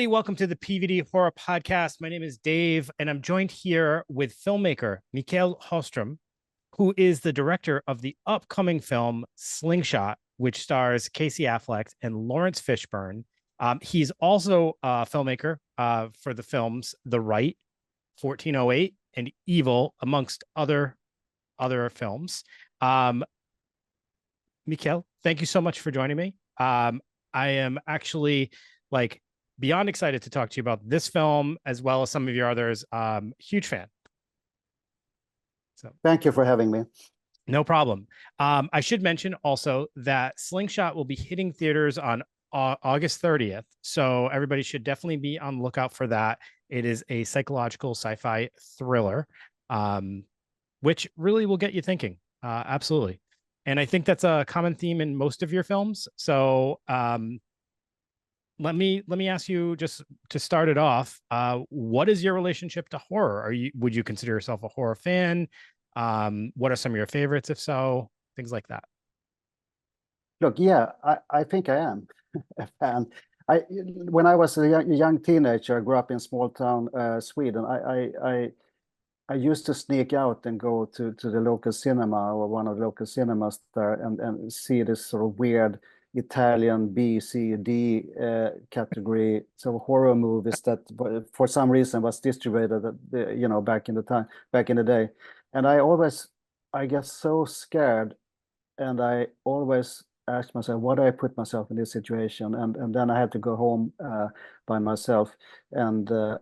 everybody. Welcome to the PVD Horror Podcast. My name is Dave, and I'm joined here with filmmaker Mikael Håfström, who is the director of the upcoming film Slingshot, which stars Casey Affleck and Laurence Fishburne. He's also a filmmaker for the films The Rite, 1408, and Evil, amongst other films. Mikael, thank you so much for joining me. I am actually beyond excited to talk to you about this film as well as some of your others. Huge fan. So thank you for having me. No problem. I should mention also that Slingshot will be hitting theaters on August 30th. So everybody should definitely be on the lookout for that. It is a psychological sci-fi thriller, which really will get you thinking. Absolutely. And I think that's a common theme in most of your films. So let me ask you, just to start it off, what is your relationship to horror? Would you consider yourself a horror fan? What are some of your favorites, if so? Things like that. Look, yeah, I think I am a fan. When I was a young teenager, I grew up in small town Sweden. I used to sneak out and go to the local cinema, or one of the local cinemas there, and see this sort of weird Italian B, C, D category, so horror movies that for some reason was distributed back in the day. And I get so scared, and I always ask myself, why do I put myself in this situation? And then I had to go home by myself. And I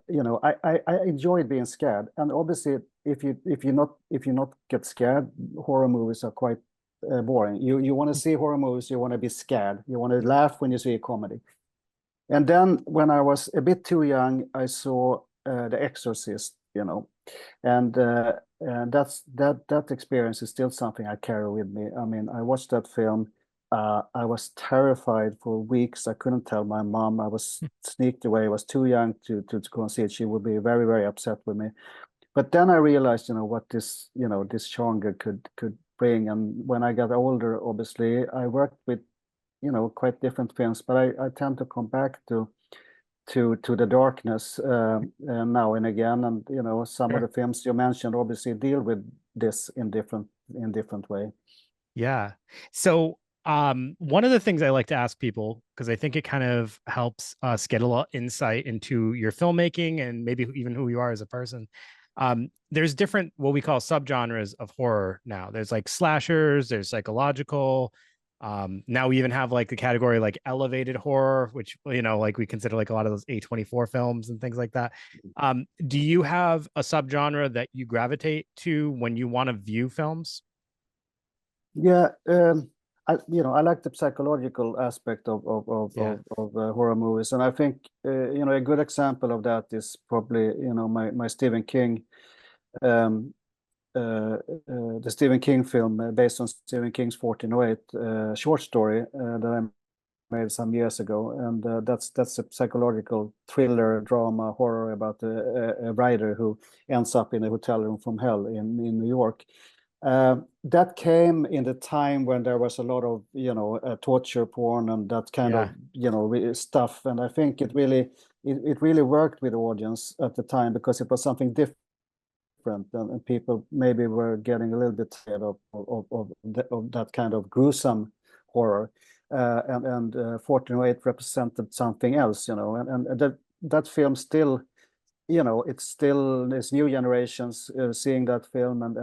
enjoyed being scared. And obviously, if you not get scared, horror movies are quite boring. You want to see horror movies, you want to be scared, you want to laugh when you see a comedy. And then when I was a bit too young, I saw The Exorcist, and that experience is still something I carry with me. I mean, I watched that film. I was terrified for weeks. I couldn't tell my mom. I was sneaked away. I was too young to go and see it. She would be very, very upset with me. But then I realized, what this genre could bring. And when I got older, obviously, I worked with, quite different films. But I tend to come back to the darkness now and again. And some of the films you mentioned obviously deal with this in different way. Yeah. So one of the things I like to ask people, because I think it kind of helps us get a lot insight into your filmmaking and maybe even who you are as a person. There's different, what we call subgenres of horror now. There's like slashers, there's psychological. Now we even have the category elevated horror, which, we consider a lot of those A24 films and things like that. Do you have a subgenre that you gravitate to when you want to view films? Yeah, I like the psychological aspect of horror movies, and I think a good example of that is probably my Stephen King, the Stephen King film based on Stephen King's 1408 short story that I made some years ago, and that's a psychological thriller, drama, horror about a writer who ends up in a hotel room from hell in New York. That came in the time when there was a lot of torture porn and that kind of stuff, and I think it really worked with the audience at the time because it was something different, and people maybe were getting a little bit tired of that kind of gruesome horror, and 1408 represented something else, and that film still. It's new generations seeing that film, and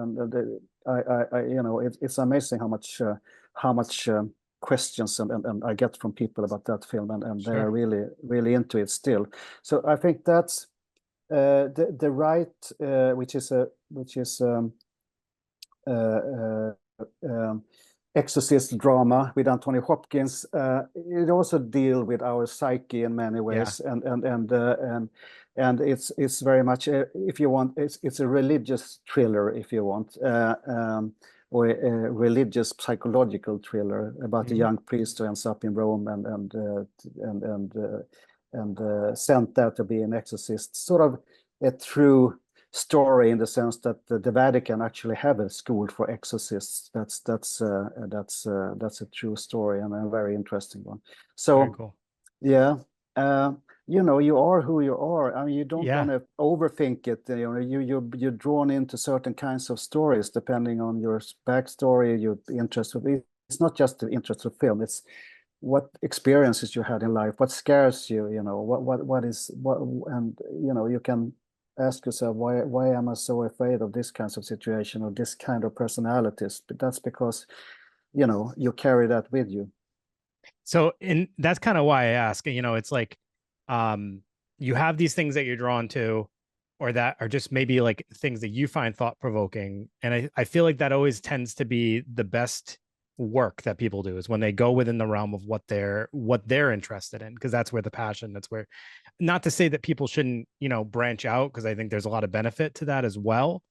it's amazing how much questions and I get from people about that film, and Sure. They're really into it still. So I think that's the Rite, which is exorcist drama with Anthony Hopkins. It also deal with our psyche in many ways, and it's very much if you want, it's a religious thriller if you want, or a religious psychological thriller about a young priest who ends up in Rome and sent there to be an exorcist. Sort of a true story in the sense that the Vatican actually have a school for exorcists. That's a true story and a very interesting one. So, very cool. Yeah, you know, you are who you are. I mean, you don't Yeah. want to overthink it. You know, you're drawn into certain kinds of stories depending on your backstory, your interest. It's not just the interest of film. It's what experiences you had in life, what scares you. You know, what is what, and you know, you can ask yourself, why am I so afraid of this kinds of situation or this kind of personalities? But that's because, you know, you carry that with you. So, and that's kind of why I ask, it's like, um, you have these things that you're drawn to, or that are just maybe like things that you find thought provoking. And I feel like that always tends to be the best work that people do is when they go within the realm of what they're interested in, because that's where the passion, that's where, not to say that people shouldn't, branch out, because I think there's a lot of benefit to that as well.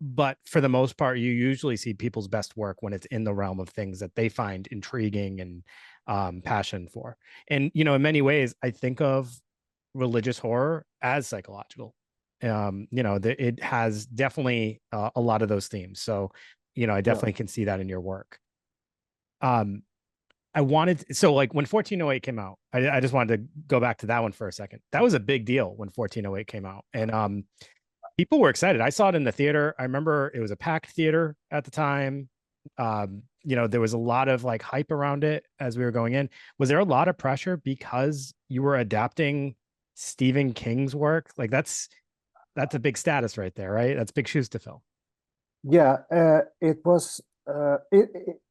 But for the most part, you usually see people's best work when it's in the realm of things that they find intriguing and passion for. And in many ways, I think of religious horror as psychological. It has definitely a lot of those themes. So, I Yeah. definitely can see that in your work. Um, I wanted so like when 1408 came out, I just wanted to go back to that one for a second. That was a big deal when 1408 came out, and people were excited. I saw it in the theater. I remember it was a packed theater at the time. There was a lot of like hype around it as we were going in. Was there a lot of pressure because you were adapting Stephen King's work? Like that's a big status right there, right? That's big shoes to fill. Yeah, it was.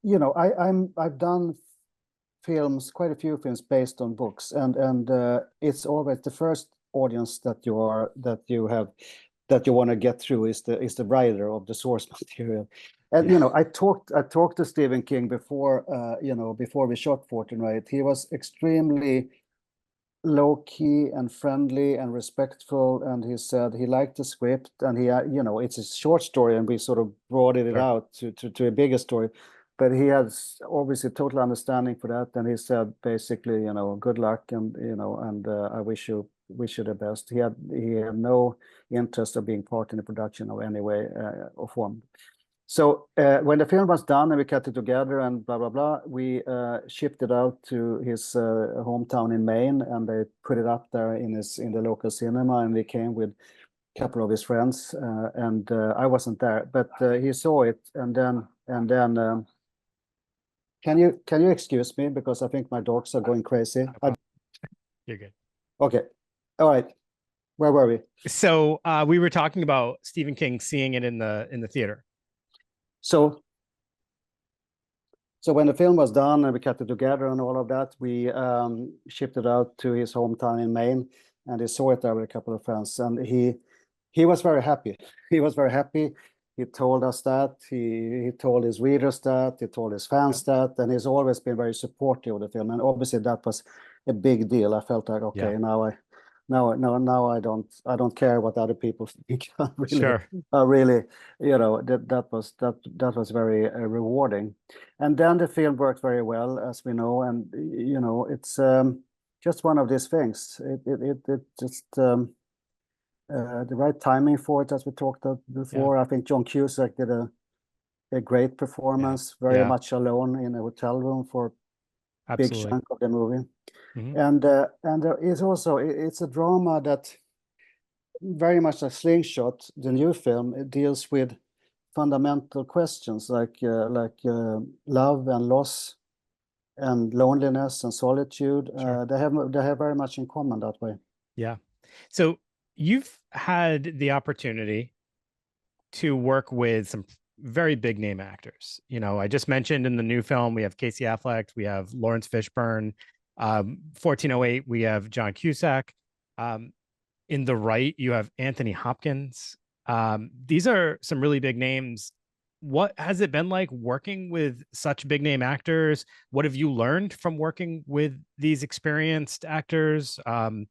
You know, I've done films, quite a few films based on books, and it's always the first audience that you want to get through is the writer of the source material. And Yeah. I talked to Stephen King before before we shot 1408. He was extremely low key and friendly and respectful, and he said he liked the script, and it's a short story, and we sort of broadened it Sure. out to a bigger story, but he has obviously total understanding for that, and he said basically, good luck, and I wish you the best. He had no interest of being part in the production of any way or form. So when the film was done and we cut it together and blah blah blah, we shipped it out to his hometown in Maine, and they put it up there in the local cinema, and he came with a couple of his friends, and I wasn't there, but he saw it, and then can you excuse me, because I think my dogs are going crazy. You're good. Okay, all right, where were we? So we were talking about Stephen King seeing it in the theater. So when the film was done and we cut it together and all of that, we shipped it out to his hometown in Maine, and he saw it there with a couple of friends, and he was very happy. He was very happy. He told us that. He told his readers that. He told his fans that, and he's always been very supportive of the film. And obviously that was a big deal. I felt like, okay, Yeah. now I don't care what other people think. Sure. I really, that was very rewarding. And then the film worked very well, as we know, and it's just one of these things. It just the right timing for it, as we talked about before. Yeah. I think John Cusack did a great Yeah. performance, very Yeah. much alone in a hotel room for a big Absolutely. chunk of the movie. Mhm. And there is also it's a drama that very much like Slingshot, the new film, it deals with fundamental questions like love and loss and loneliness and solitude. Sure. They have very much in common that way. Yeah. So you've had the opportunity to work with some very big name actors. I just mentioned in the new film, we have Casey Affleck, we have Laurence Fishburne. 1408, we have John Cusack. In the Rite, you have Anthony Hopkins. These are some really big names. What has it been like working with such big name actors? What have you learned from working with these experienced actors? And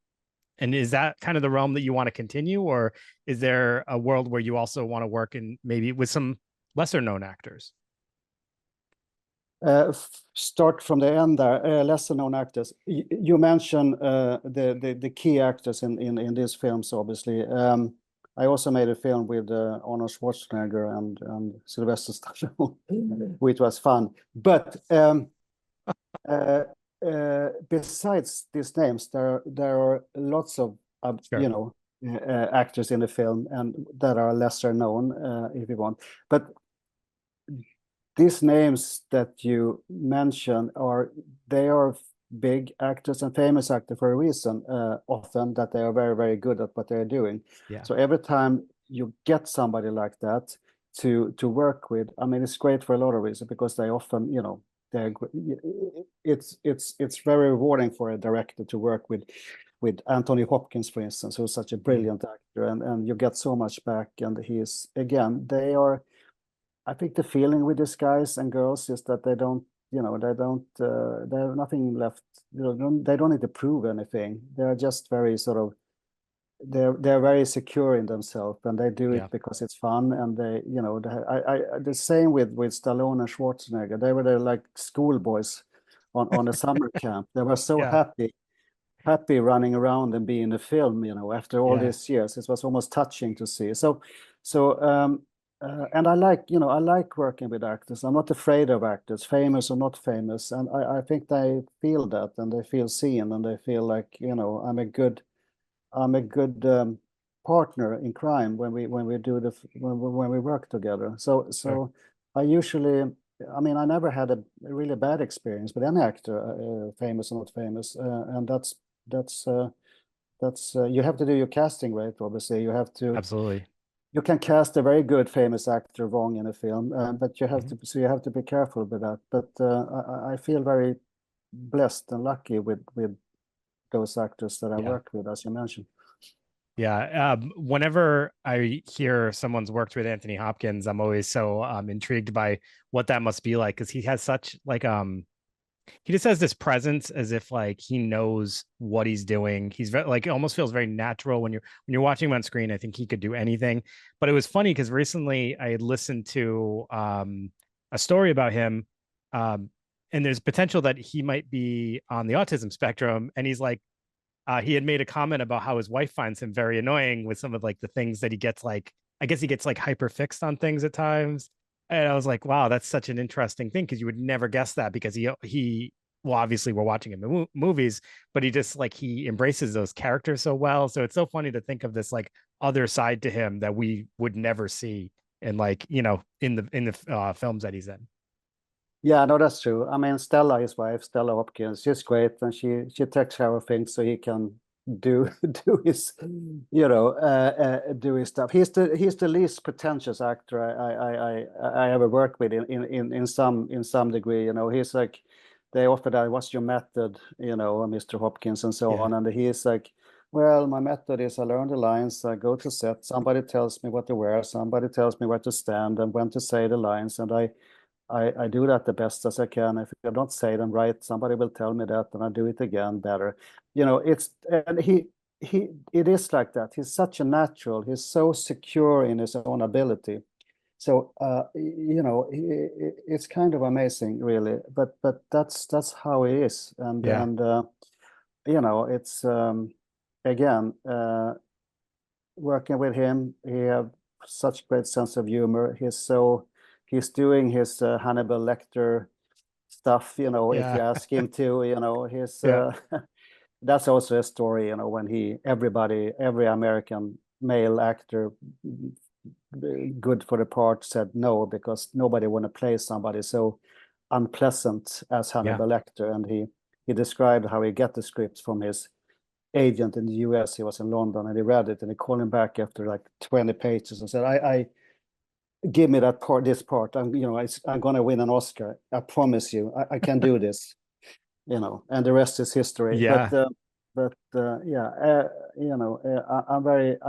is that kind of the realm that you want to continue, or is there a world where you also want to work in maybe with some lesser known actors? Start from the end there. Lesser known actors. You mentioned the key actors in these films, obviously. I also made a film with Arnold Schwarzenegger and Sylvester Stallone, which was fun. But besides these names, there are lots of Sure. actors in the film and that are lesser known, if you want. But these names that you mention they are big actors and famous actors for a reason, often that they are very, very good at what they're doing. Yeah. So every time you get somebody like that to work with, I mean, it's great for a lot of reasons, because they often, it's very rewarding for a director to work with Anthony Hopkins, for instance, who's such a brilliant actor, and you get so much back. And he's, again, I think the feeling with these guys and girls is that they have nothing left. They don't need to prove anything. They're just very sort of, they're very secure in themselves, and they do it because it's fun. And the same with Stallone and Schwarzenegger. They were like schoolboys on a summer camp. They were so happy running around and being in the film, after all these years. It was almost touching to see. And I like working with actors. I'm not afraid of actors, famous or not famous. And I think they feel that, and they feel seen, and they feel like, I'm a good partner in crime when we work together. So I usually, I mean, I never had a really bad experience with any actor, famous or not famous. And that's you have to do your casting right, obviously. You have to. Absolutely. You can cast a very good famous actor wrong in a film, but you have to be careful with that. But I feel very blessed and lucky with those actors that I work with, as you mentioned. Yeah. Whenever I hear someone's worked with Anthony Hopkins, I'm always so intrigued by what that must be like, because he has such he just has this presence, as if like he knows what he's doing. He's very, like, it almost feels very natural when you're watching him on screen. I think he could do anything. But it was funny because recently I had listened to a story about him, and there's potential that he might be on the autism spectrum. And he's like, he had made a comment about how his wife finds him very annoying with some of like the things that he gets, like, I guess he gets like hyper fixed on things at times. And I was like, wow, that's such an interesting thing, because you would never guess that, because he well, obviously we're watching him in movies, but he just like, he embraces those characters so well. So it's so funny to think of this like other side to him that we would never see in, like, in the films that he's in. Yeah, no, that's true. I mean, Stella, his wife, Stella Hopkins, she's great, and she takes care of things so he can do his do his stuff. He's the least pretentious actor I ever worked with in some degree. He's like, they offer that, what's your method, Mr. Hopkins, and so on, and he's like, well, my method is I learn the lines, I go to set, somebody tells me what to wear, somebody tells me where to stand and when to say the lines, and I do that the best as I can. If I don't say them right, somebody will tell me that, and I do it again better. And it is like that. He's such a natural. He's so secure in his own ability. So it's kind of amazing, really. But that's how he is, and it's again, working with him, he have such great sense of humor. He's doing his Hannibal Lecter stuff, if you ask him to, that's also a story, when every American male actor good for the part said no, because nobody want to play somebody so unpleasant as Hannibal Lecter. And he described how he get the scripts from his agent in the US. He was in London, and he read it, and he called him back after like 20 pages and said, I give me this part. I'm going to win an Oscar. I promise you, I can do this, and the rest is history. Yeah. I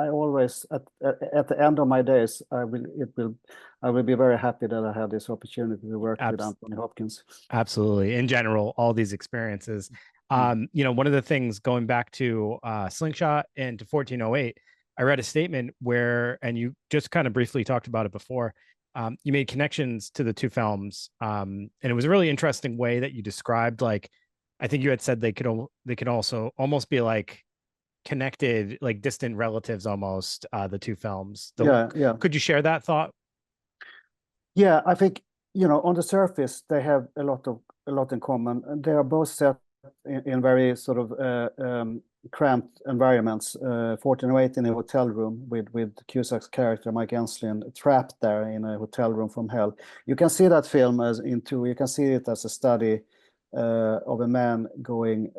always, at the end of my days, I will be very happy that I had this opportunity to work with Anthony Hopkins. Absolutely. In general, all these experiences. One of the things, going back to Slingshot and to 1408, I read a statement where, and you just kind of briefly talked about it before, you made connections to the two films. And it was a really interesting way that you described, like, I think you had said they could also almost be like connected, like distant relatives almost, the two films. Yeah. Could you share that thought? Yeah, I think, on the surface, they have a lot in common. And they are both set in very sort of cramped environments. 1408 in a hotel room with Cusack's character Mike Enslin trapped there in a hotel room from hell. You can see that film you can see it as a study of a man going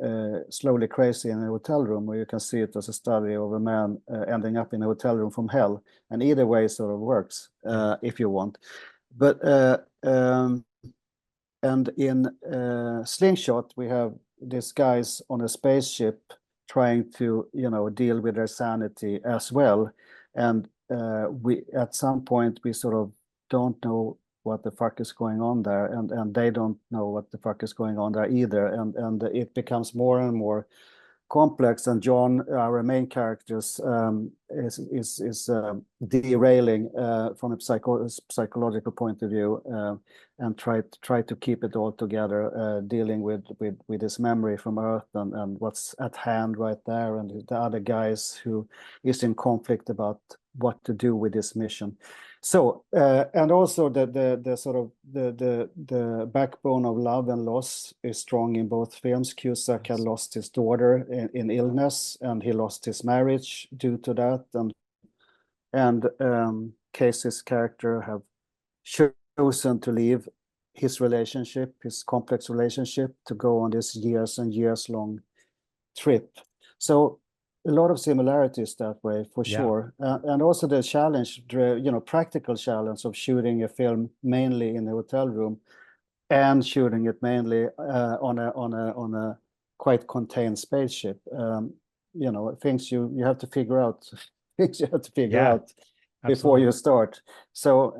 slowly crazy in a hotel room, or you can see it as a study of a man ending up in a hotel room from hell. And either way sort of works if you want. But and in Slingshot, we have these guys on a spaceship trying to, deal with their sanity as well. And we, at some point, we sort of don't know what the fuck is going on there, and they don't know what the fuck is going on there either. And it becomes more and more complex, and John, our main characters, is derailing from a psychological point of view, and try to keep it all together, dealing with his memory from Earth and what's at hand right there, and the other guys who is in conflict about what to do with this mission. So and also the sort of the backbone of love and loss is strong in both films. Cusack had lost his daughter in illness, and he lost his marriage due to that, and Casey's character have chosen to leave his relationship, his complex relationship, to go on this years and years long trip. So a lot of similarities that way, for sure. And also the challenge, practical challenge of shooting a film mainly in a hotel room and shooting it mainly on a quite contained spaceship. Things you have to figure out, things you have to figure out before you start. So,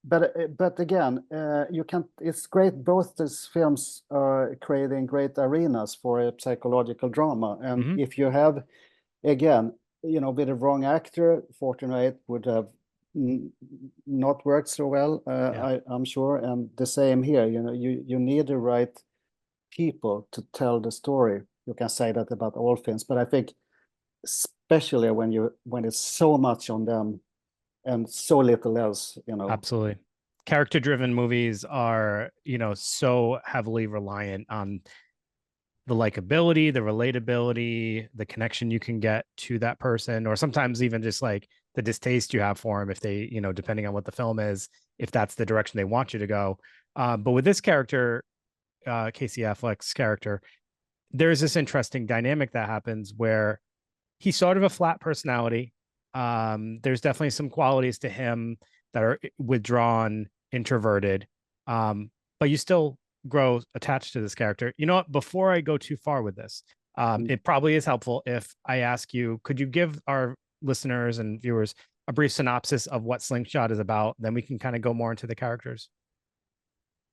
but again, you can. It's great. Both these films are creating great arenas for a psychological drama, and if you have, again, with a wrong actor, 1408 would have not worked so well. I'm sure, and the same here. You need the right people to tell the story. You can say that about all films, but I think especially when it's so much on them and so little else. Absolutely. Character-driven movies are, so heavily reliant on the likability, the relatability, the connection you can get to that person, or sometimes even just like the distaste you have for him if they, depending on what the film is, if that's the direction they want you to go. But with this character, Casey Affleck's character, there's this interesting dynamic that happens where he's sort of a flat personality. There's definitely some qualities to him that are withdrawn, introverted, but you still grow attached to this character. You know what? Before I go too far with this, it probably is helpful if I ask you, could you give our listeners and viewers a brief synopsis of what Slingshot is about? Then we can kind of go more into the characters.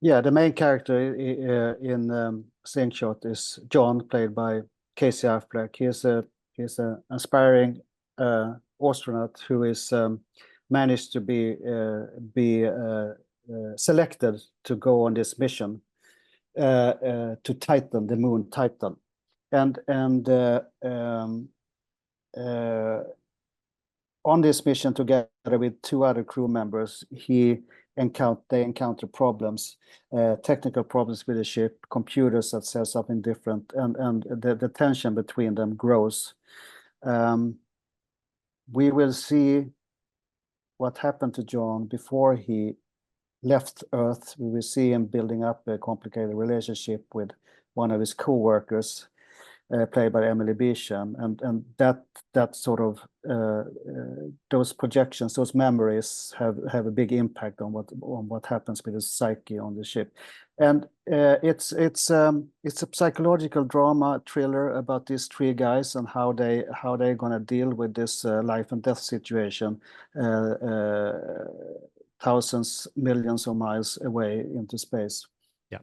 Yeah, the main character in Slingshot is John, played by Casey Affleck. He's a aspiring astronaut who is managed to be selected to go on this mission to Titan, the moon Titan, and on this mission, together with two other crew members, they encounter problems, technical problems with the ship, computers that says something different, and the tension between them grows. We will see what happened to John before he left Earth. We will see him building up a complicated relationship with one of his co-workers, played by Emily Beecham, and that sort of those projections, those memories have a big impact on what happens with the psyche on the ship. And it's a psychological drama thriller about these three guys and how they're gonna deal with this life and death situation, thousands, millions of miles away into space. Yeah.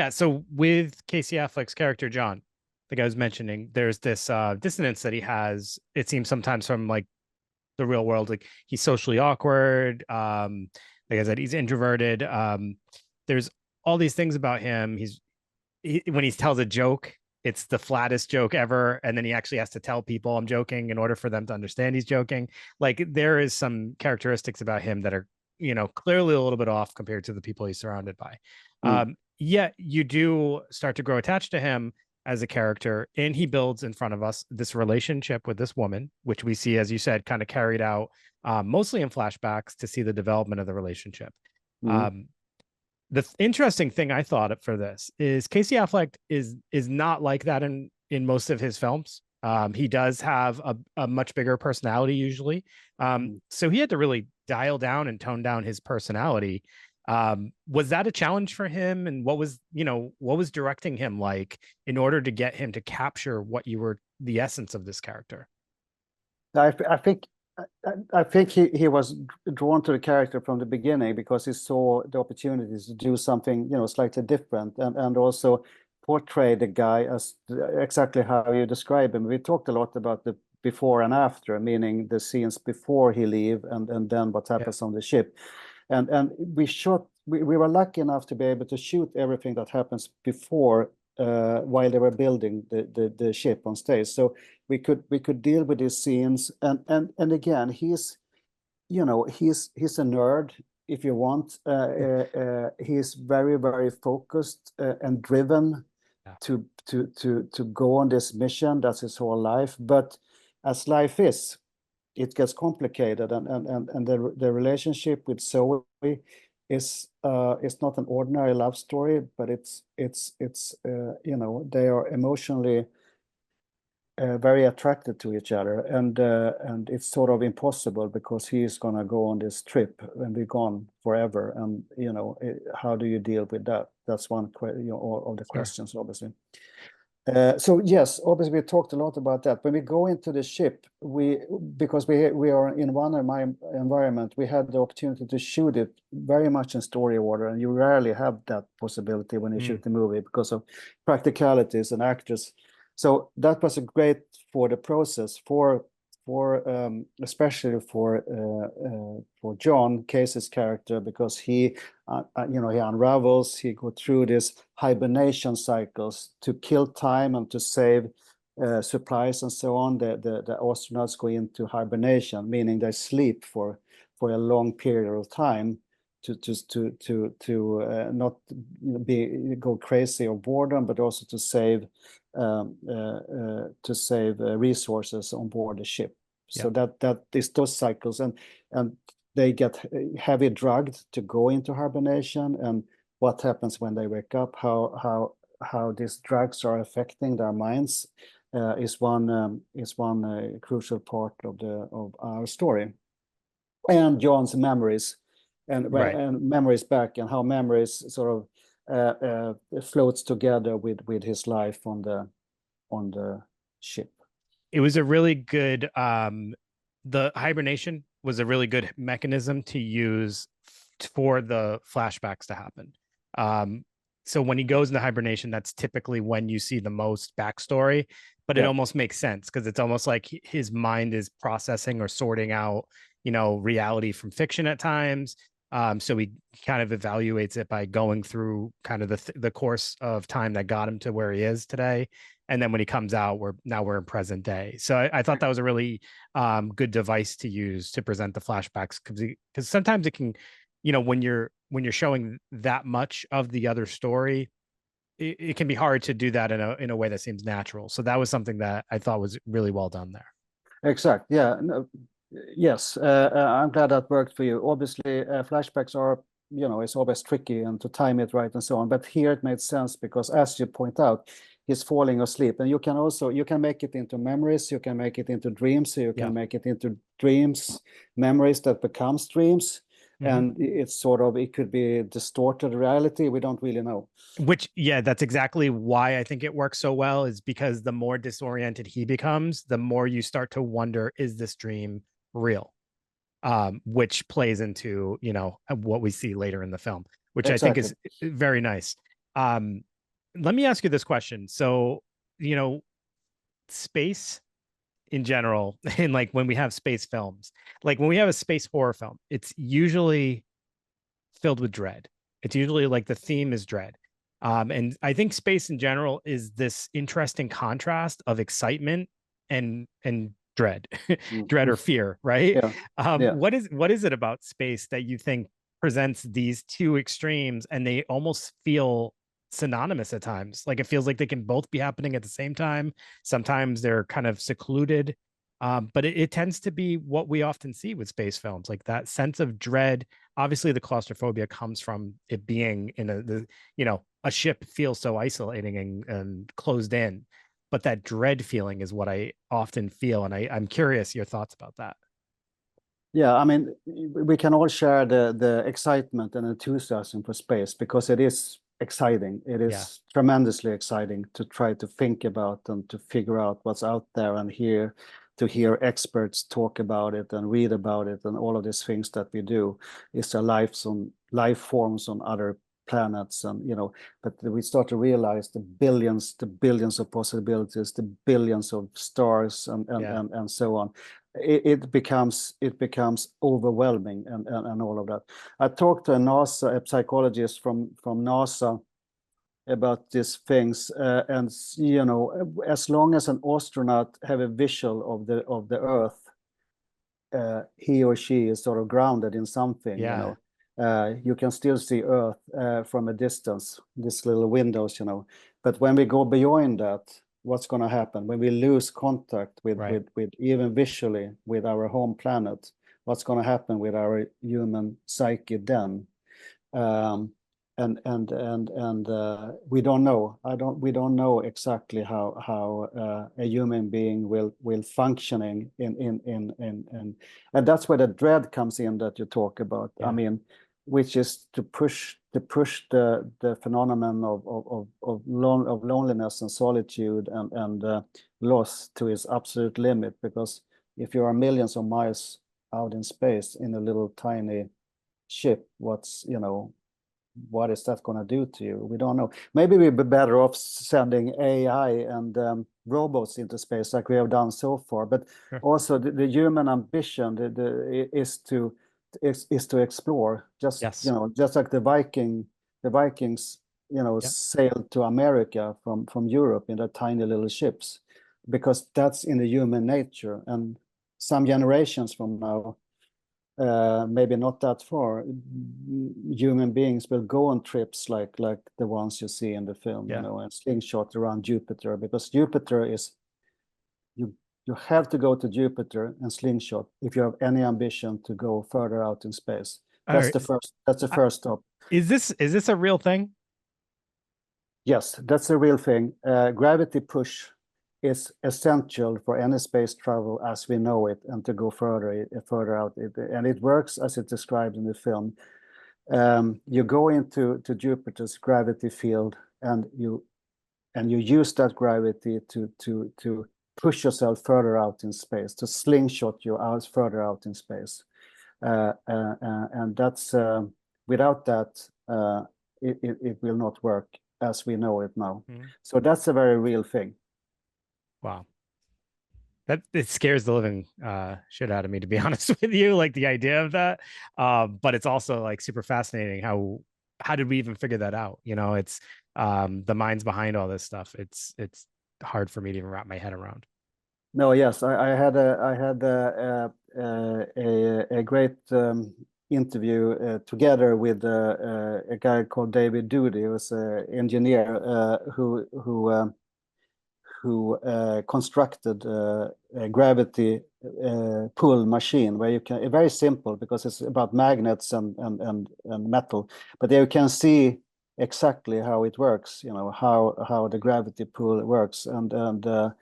So with Casey Affleck's character John, like I was mentioning, there's this dissonance that he has, it seems sometimes, from like the real world. Like he's socially awkward. Like I said, he's introverted. There's all these things about him. When he tells a joke, it's the flattest joke ever, and then he actually has to tell people I'm joking in order for them to understand he's joking. Like there is some characteristics about him that are, clearly a little bit off compared to the people he's surrounded by. yet you do start to grow attached to him as a character, and he builds in front of us this relationship with this woman, which we see, as you said, kind of carried out mostly in flashbacks to see the development of the relationship. Mhm. um, the interesting thing I thought for this is Casey Affleck is not like that in most of his films. He does have a much bigger personality usually. Mhm. So he had to really dial down and tone down his personality. Was that a challenge for him? And what was directing him like in order to get him to capture what you were, the essence of this character? I think I think he was drawn to the character from the beginning because he saw the opportunities to do something, slightly different, and also portray the guy as exactly how you describe him. We talked a lot about the before and after, meaning the scenes before he leave and then what Yeah. happens on the ship. And we were lucky enough to be able to shoot everything that happens before while they were building the ship on stage. So we could deal with these scenes, and again, he's he's a nerd, if you want. He's very, very focused and driven Yeah. to go on this mission. That's his whole life. But as life is, it gets complicated, and the relationship with Zoe is not an ordinary love story, but it's they are emotionally very attracted to each other, and it's sort of impossible because he is gonna go on this trip and be gone forever, and how do you deal with that? That's one of the Sure. questions, obviously. So yes, obviously we talked a lot about that. When we go into the ship, because we are in one environment, we had the opportunity to shoot it very much in story order, and you rarely have that possibility when you shoot the movie because of practicalities and actors. So that was a great for the process for especially for John Case's character, because he he unravels, he go through these hibernation cycles to kill time and to save supplies and so on. The astronauts go into hibernation, meaning they sleep for a long period of time to not go crazy or boredom, but also to save resources on board the ship. Yeah. So that is those cycles, and they get heavy drugged to go into hibernation, and what happens when they wake up, how these drugs are affecting their minds is one crucial part of our story, and John's memories, Right. and memories back, and how memories sort of floats together with his life on the ship. It was a really good the hibernation was a really good mechanism to use for the flashbacks to happen. um so when he goes into hibernation, that's typically when you see the most backstory, but it Yeah, almost makes sense because it's almost like his mind is processing or sorting out reality from fiction at times. So he kind of evaluates it by going through kind of the course of time that got him to where he is today, and then when he comes out, we're in present day. So I thought that was a really good device to use to present the flashbacks, because sometimes it can, when you're showing that much of the other story, it can be hard to do that in a way that seems natural. So that was something that I thought was really well done there. exact. Yeah, no, yes. I'm glad that worked for you. Obviously, flashbacks are, it's always tricky and to time it right and so on. But here it made sense because, as you point out, he's falling asleep, and you can make it into memories, you can make it into dreams, so you Yeah. can make it into dreams, memories that becomes dreams, Mhm. and it's sort of, it could be distorted reality. We don't really know. Which, yeah, that's exactly why I think it works so well, is because the more disoriented he becomes, the more you start to wonder, is this dream real? Which plays into, what we see later in the film, which I think Exactly. is very nice. Um, Let me ask you this question. So, space in general, and like when we have space films, like when we have a space horror film, it's usually filled with dread. It's usually like the theme is dread. And I think space in general is this interesting contrast of excitement and dread, dread Mhm. or fear, right? Yeah, yeah. What is it about space that you think presents these two extremes, and they almost feel synonymous at times. Like it feels like they can both be happening at the same time. Sometimes they're kind of secluded. But it tends to be what we often see with space films, like that sense of dread. Obviously, the claustrophobia comes from it being in a ship feels so isolating and closed in. But that dread feeling is what I often feel, and I'm curious your thoughts about that. Yeah, I mean, we can all share the excitement and enthusiasm for space because it is exciting. It Yeah, is tremendously exciting to try to think about and to figure out what's out there and to hear experts talk about it and read about it and all of these things that we do. Is there life forms on other planets and but we start to realize the billions of possibilities, the billions of stars yeah, and so on. It becomes overwhelming and all of that. I talked to a psychologist from NASA about these things, and as long as an astronaut have a visual of the Earth, he or she is sort of grounded in something. yeah, You can still see Earth from a distance, these little windows. But when we go beyond that, what's going to happen when we lose contact right. with even visually with our home planet? What's going to happen with our human psyche then? Um, and we don't know. We don't know exactly how a human being will functioning and that's where the dread comes in that you talk about. I Yeah, mean, which is to push the phenomenon of loneliness and solitude and loss to its absolute limit. Because if you are millions of miles out in space in a little tiny ship, what is that going to do to you? We don't know. Maybe we'd be better off sending AI and robots into space like we have done so far. But sure. also the human ambition is to explore. Yes. Just like the Vikings, Yeah. sailed to America from Europe in their tiny little ships, because that's in the human nature. And some generations from now, maybe not that far, human beings will go on trips like the ones you see in the film, Yeah. and slingshot around Jupiter, because Jupiter is you you have to go to Jupiter and slingshot if you have any ambition to go further out in space. All right. That's the I- first stop. is this a real thing? Yes, that's the real thing. Gravity push is essential for any space travel as we know it, and to go further out. And it works as it's described in the film. You go into Jupiter's gravity field, and you use that gravity to push yourself further out in space, to slingshot you out further out in space. And that's without that, it will not work as we know it now. Mhm. So that's a very real thing. Wow. That it scares the living shit out of me, to be honest with you, like the idea of that. But it's also like super fascinating how did we even figure that out? It's the minds behind all this stuff. It's hard for me to even wrap my head around. No, yes, I had a great interview together with a guy called David Doody, who was an engineer who constructed a gravity pull machine where you can, very simple because it's about magnets and metal, but there you can see exactly how it works, how the gravity pull works. And a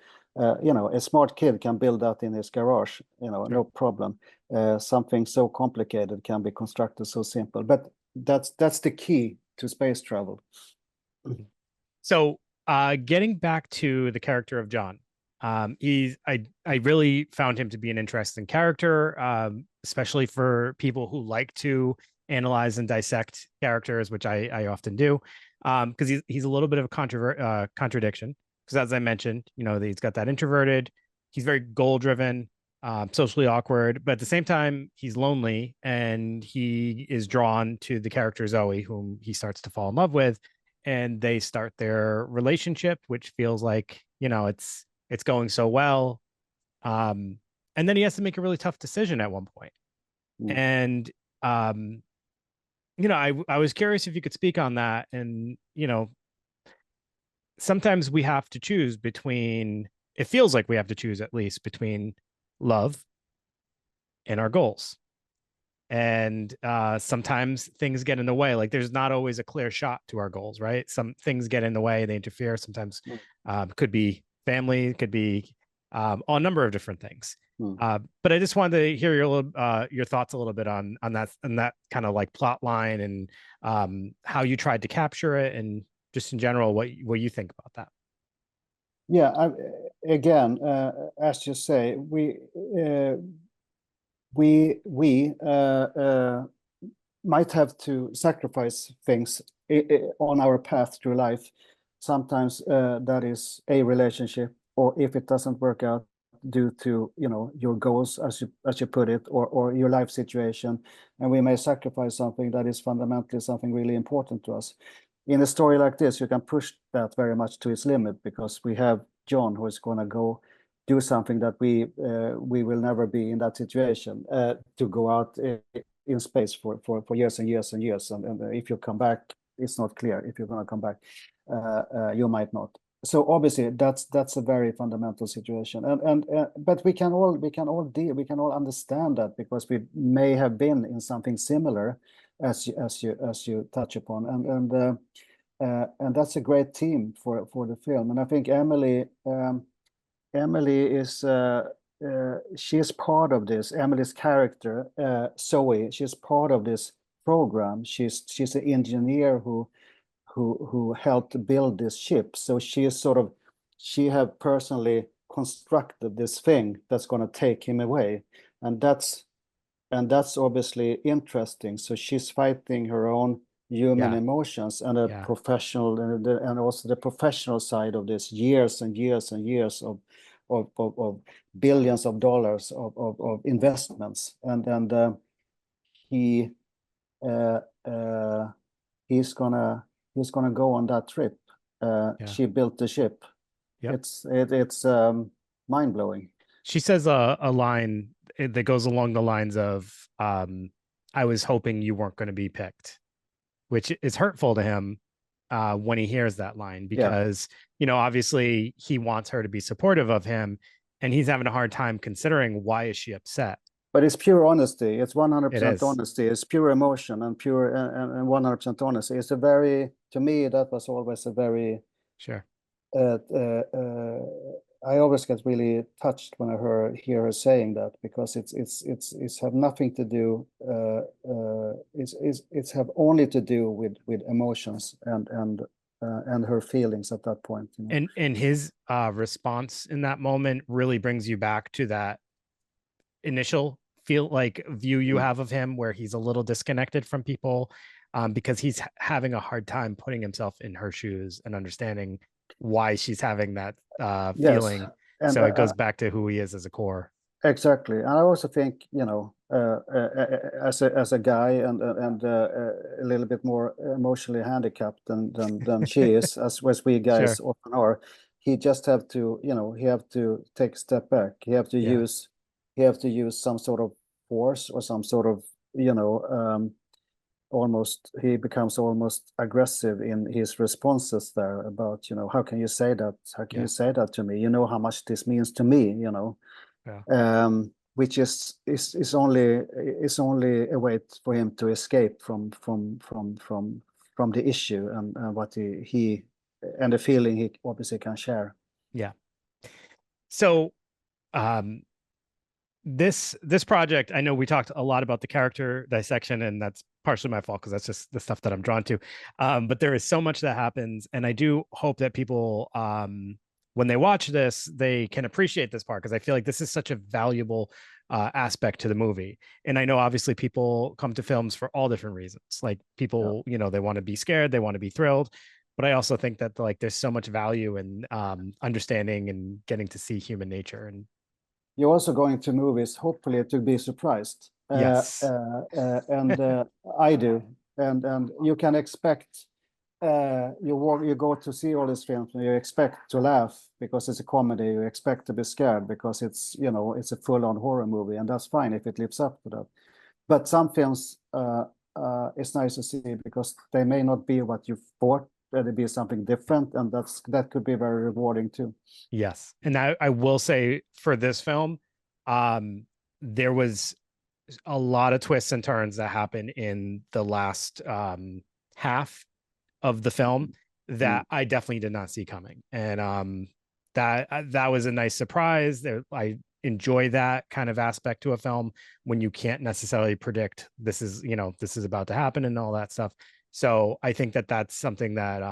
smart kid can build that in his garage, Sure. no problem. Something so complicated can be constructed so simple, but that's the key to space travel. So, getting back to the character of John, I really found him to be an interesting character, especially for people who like to analyze and dissect characters, which I often do, because he's a little bit of a contradiction. Because as I mentioned, he's got that introverted, he's very goal driven, socially awkward, but at the same time, he's lonely and he is drawn to the character Zoe, whom he starts to fall in love with, and they start their relationship, which feels like it's going so well. Um, and then he has to make a really tough decision at one point. Mm. And I was curious if you could speak on that, and sometimes we have to choose between, it feels like we have to choose at least between love and our goals. And sometimes things get in the way. Like there's not always a clear shot to our goals, right? Some things get in the way, they interfere. Sometimes could be family, could be a number of different things. But I just wanted to hear your thoughts a little bit on that kind of like plot line and how you tried to capture it, and just in general what you think about that. Yeah, again, as you say, we might have to sacrifice things on our path through life. Sometimes that is a relationship, or if it doesn't work out due to your goals, as you put it, or your life situation, and we may sacrifice something that is fundamentally something really important to us. In a story like this, you can push that very much to its limit, because we have John, who is going to go do something that we will never be in that situation, to go out in space for years and years and years, and if you come back, it's not clear if you're going to come back. You might not. So obviously that's a very fundamental situation, and but we can all understand that, because we may have been in something similar, as you touch upon, and that's a great theme for the film. And I think Emily is she is part of this. Emily's character, Zoe, she's part of this program. She's an engineer who helped build this ship. So she have personally constructed this thing that's going to take him away, and that's obviously interesting. So she's fighting her own human emotions, and a professional, and also the professional side of this, years and years and years of billions of dollars of investments, and he's gonna go on that trip. She built the ship. It's mind-blowing. She says a line that goes along the lines of, I was hoping you weren't going to be picked, which is hurtful to him when he hears that line, because obviously he wants her to be supportive of him, and he's having a hard time considering, why is she upset. But it's pure honesty. It's 100% honesty. It's pure emotion and pure and 100% honesty. It's to me, that was always a very I always get really touched when I hear her saying that, because it's have nothing to do. It's have only to do with emotions and her feelings at that point. And his response in that moment really brings you back to that initial view you have of him, where he's a little disconnected from people, because he's having a hard time putting himself in her shoes and understanding why she's having that feeling. And so it goes back to who he is as a core. Exactly. And I also think, as a guy and a little bit more emotionally handicapped than she is, as we guys often are, he just have to, he have to take a step back. He have to use some sort of force, or some sort of, he becomes almost aggressive in his responses there, about, how can you say that? How can you say that to me? You know how much this means to me, which is only a way for him to escape from the issue, and what he and the feeling he obviously can share. So this project, I know we talked a lot about the character dissection, and that's partially my fault, because that's just the stuff that I'm drawn to. But there is so much that happens, and I do hope that people, when they watch this, they can appreciate this part, because I feel like this is such a valuable aspect to the movie. And I know obviously people come to films for all different reasons. Like people, they want to be scared, they want to be thrilled. But I also think that there's so much value in understanding and getting to see human nature. And you're also going to movies, hopefully, to be surprised. Yes. And I do. And you can expect, you go to see all these films, and you expect to laugh because it's a comedy. You expect to be scared because it's a full-on horror movie, and that's fine if it lives up to that. But some films, it's nice to see, because they may not be what you thought let it be something different, and that could be very rewarding too. Yes. And I will say for this film, there was a lot of twists and turns that happened in the last half of the film that I definitely did not see coming. And that was a nice surprise. There, I enjoy that kind of aspect to a film when you can't necessarily predict this is, this is about to happen and all that stuff. So I think that that's something that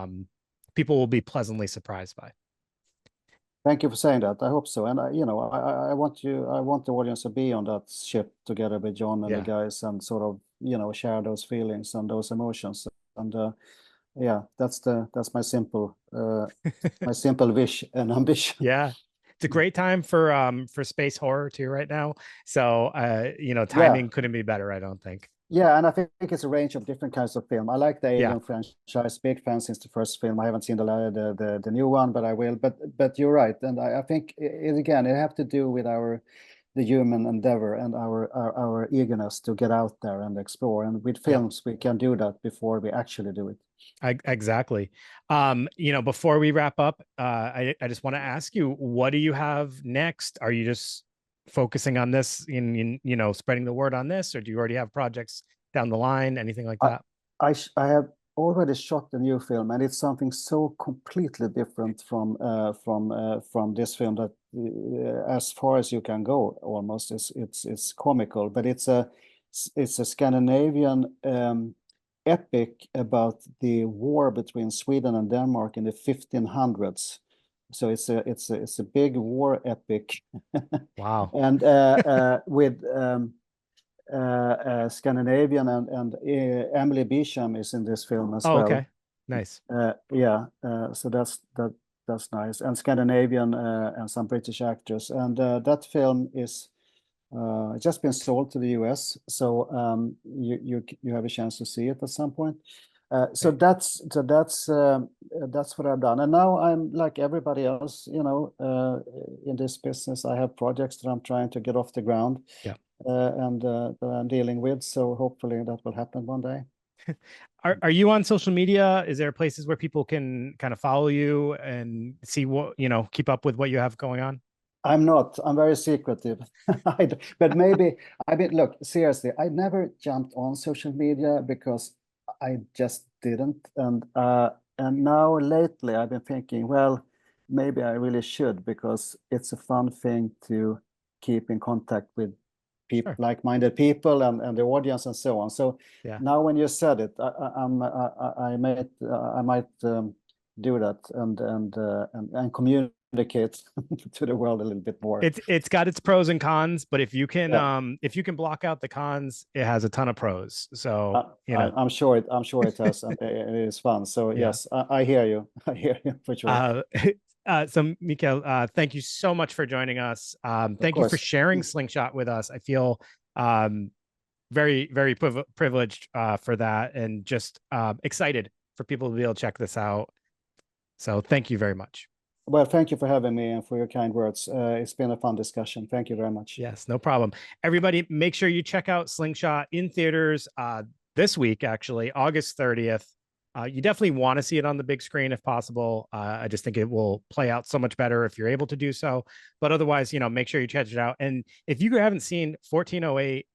people will be pleasantly surprised by. Thank you for saying that. I hope so. And I want the audience to be on that ship together with John and the guys, and sort of, share those feelings and those emotions. And yeah, that's my simple wish and ambition. Yeah. It's a great time for space horror too right now. So timing couldn't be better, I don't think. Yeah, and I think it's a range of different kinds of film. I like the Alien franchise, big fan since the first film. I haven't seen the new one, but I will. But you're right, and I think it have to do with the human endeavor and our eagerness to get out there and explore. And with films, we can do that before we actually do it. Exactly. Before we wrap up, I just want to ask you, what do you have next? Are you just focusing on this in spreading the word on this, or do you already have projects down the line, anything like that? I have already shot a new film, and it's something so completely different from this film that as far as you can go, almost it's comical, but it's a Scandinavian epic about the war between Sweden and Denmark in the 1500s. So it's a big war epic. Wow. And with Scandinavian, and Emily Beecham is in this film as well. Okay, nice. So that's nice, and Scandinavian and some British actors, and that film is just been sold to the US, so you have a chance to see it at some point. So that's what I've done, and now I'm like everybody else, in this business. I have projects that I'm trying to get off the ground, and that I'm dealing with. So hopefully that will happen one day. Are you on social media? Is there places where people can kind of follow you and see what, keep up with what you have going on? I'm not. I'm very secretive. But maybe, look, seriously, I never jumped on social media because I just didn't. And now lately I've been thinking, well, maybe I really should, because it's a fun thing to keep in contact with people, like-minded people, and the audience and so on. So now when you said it, I might do that and communicate to the world a little bit more. It's got its pros and cons, but if you can block out the cons, it has a ton of pros. So I'm sure it has, and it is fun. So yes, I hear you. I hear you for sure. So Mikael, thank you so much for joining us. Thank you for sharing Slingshot with us. I feel very, very privileged for that, and just excited for people to be able to check this out. So thank you very much. Well, thank you for having me and for your kind words. It's been a fun discussion. Thank you very much. Yes, no problem. Everybody, make sure you check out Slingshot in theaters this week, actually, August 30th. You definitely want to see it on the big screen if possible. I just think it will play out so much better if you're able to do so. But otherwise, make sure you check it out. And if you haven't seen 1408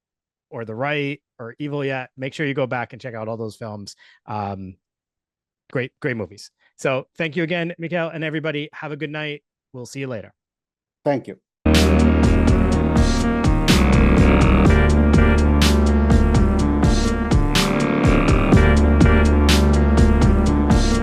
or The Rite or Evil yet, make sure you go back and check out all those films. Great movies. So thank you again, Mikael, and everybody. Have a good night. We'll see you later. Thank you.